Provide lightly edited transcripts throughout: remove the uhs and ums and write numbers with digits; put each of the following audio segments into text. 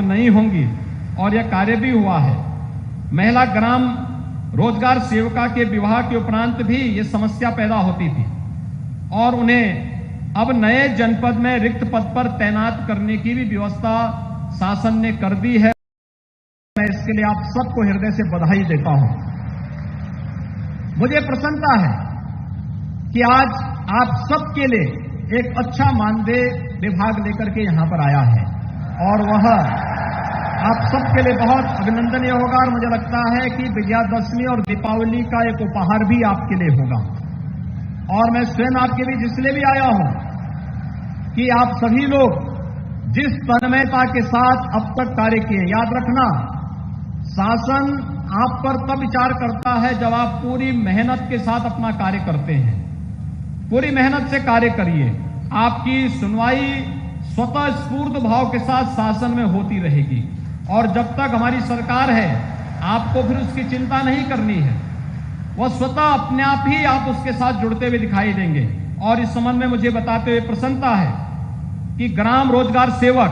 नहीं होंगी और यह कार्य भी हुआ है। महिला ग्राम रोजगार सेविका के विवाह के उपरांत भी ये समस्या पैदा होती थी और उन्हें अब नए जनपद में रिक्त पद पर तैनात करने की भी व्यवस्था शासन ने कर दी है। मैं इसके लिए आप सबको हृदय से बधाई देता हूं। मुझे प्रसन्नता है कि आज आप सबके लिए एक अच्छा मानदेय विभाग लेकर के यहां पर आया है और वह आप सबके लिए बहुत अभिनंदनीय होगा और मुझे लगता है कि विजयादशमी और दीपावली का एक उपहार भी आपके लिए होगा। और मैं स्वयं आपके बीच इसलिए भी आया हूं कि आप सभी लोग जिस तन्मयता के साथ अब तक कार्य किए, याद रखना शासन आप पर तब विचार करता है जब आप पूरी मेहनत के साथ अपना कार्य करते हैं। पूरी मेहनत से कार्य करिए, आपकी सुनवाई स्वतः स्फूर्त भाव के साथ शासन में होती रहेगी और जब तक हमारी सरकार है आपको फिर उसकी चिंता नहीं करनी है, वह स्वतः अपने आप ही आप उसके साथ जुड़ते हुए दिखाई देंगे। और इस संबंध में मुझे बताते हुए प्रसन्नता है कि ग्राम रोजगार सेवक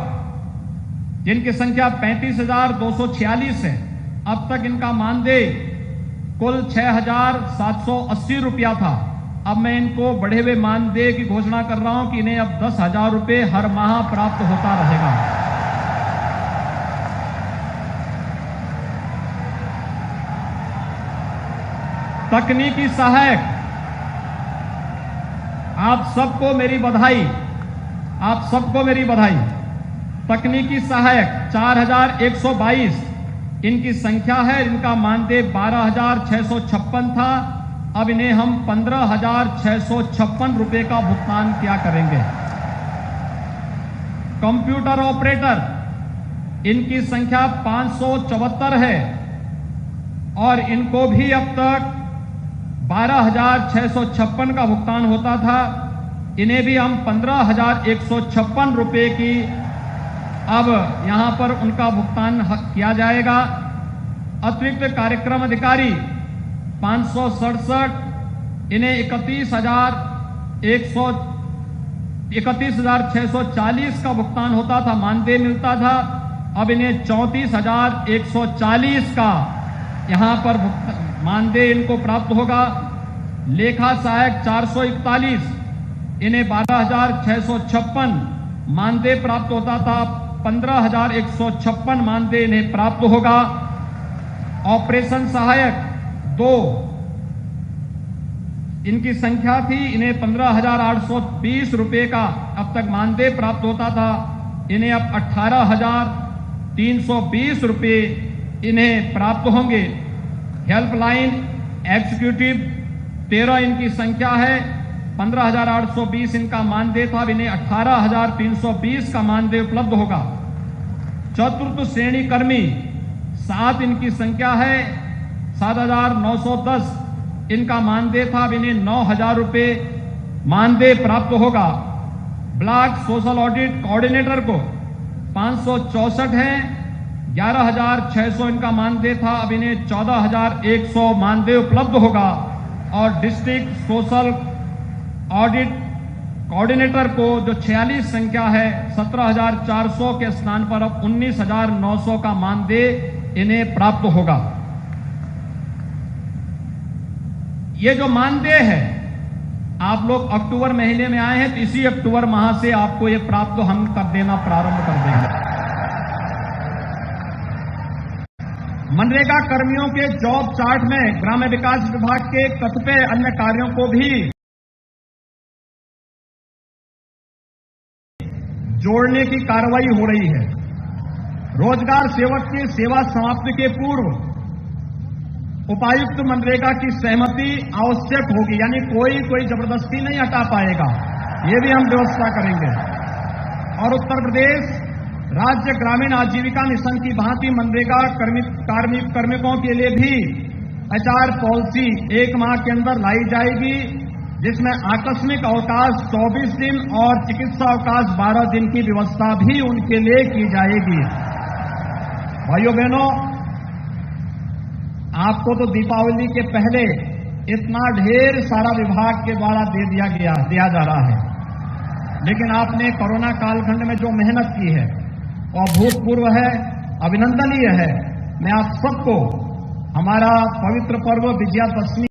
जिनकी संख्या 35,246 है, अब तक इनका मानदेय कुल 6,780 रुपया था। अब मैं इनको बढ़े हुए मानदेय की घोषणा कर रहा हूं कि इन्हें अब 10,000 रुपये हर माह प्राप्त होता रहेगा। तकनीकी सहायक, आप सबको मेरी बधाई, आप सबको मेरी बधाई। तकनीकी सहायक 4,122 इनकी संख्या है। इनका मानदेय 12,656 था, अब इन्हें हम 15,656 रुपये का भुगतान किया करेंगे। कंप्यूटर ऑपरेटर इनकी संख्या 574 है और इनको भी अब तक 12,656 का भुगतान होता था, इन्हें भी हम 15,156 रुपये की अब यहां पर उनका भुगतान किया जाएगा। अतिरिक्त कार्यक्रम अधिकारी 567, इन्हें 31,640 का भुगतान होता था, मानदेय मिलता था, अब इन्हें 34,140 का यहां पर मानदेय इनको प्राप्त होगा। लेखा सहायक 441, इन्हें 12,656 मानदेय प्राप्त होता था, 15,156 मानदेय इन्हें प्राप्त होगा। ऑपरेशन सहायक 2 इनकी संख्या थी, इन्हें 15,820 रुपये का अब तक मानदेय प्राप्त होता था, इन्हें अब 18,320 रुपये इन्हें प्राप्त होंगे। हेल्पलाइन एग्जीक्यूटिव 13 इनकी संख्या है, 15,820 इनका मानदेय था, अब इन्हें 18,320 का मानदेय उपलब्ध होगा। चतुर्थ श्रेणी कर्मी 7 इनकी संख्या है, 7,910 इनका मानदेय था, अब इन्हें 9,000 रुपये मानदेय प्राप्त होगा। ब्लॉक सोशल ऑडिट कोऑर्डिनेटर को 564 है, 11,600 इनका मानदेय था, अब इन्हें 14,100 मानदेय उपलब्ध होगा। और डिस्ट्रिक्ट सोशल ऑडिट कोऑर्डिनेटर को जो 46 संख्या है, 17,400 के स्थान पर अब 19,900 का मानदेय इन्हें प्राप्त होगा। ये जो मानदेय है, आप लोग अक्टूबर महीने में आए हैं तो इसी अक्टूबर माह से आपको ये प्राप्त हम कर देना प्रारंभ कर देंगे। मनरेगा कर्मियों के जॉब चार्ट में ग्राम्य विकास विभाग के कतिपय अन्य कार्यों को भी जोड़ने की कार्रवाई हो रही है। रोजगार सेवक की सेवा समाप्ति के पूर्व उपायुक्त मनरेगा की सहमति आवश्यक होगी, यानी कोई जबरदस्ती नहीं हटा पाएगा, ये भी हम व्यवस्था करेंगे। और उत्तर प्रदेश राज्य ग्रामीण आजीविका मिशन की भांति मनरेगा कार्मिकों के लिए भी HR पॉलिसी 1 माह के अंदर लाई जाएगी, जिसमें आकस्मिक अवकाश 24 दिन और चिकित्सा अवकाश 12 दिन की व्यवस्था भी उनके लिए की जाएगी। भाइयों बहनों, आपको तो दीपावली के पहले इतना ढेर सारा विभाग के द्वारा दिया जा रहा है, लेकिन आपने कोरोना कालखंड में जो मेहनत की है, अभूतपूर्व है, अभिनंदनीय है। मैं आप सबको हमारा पवित्र पर्व विजयादशमी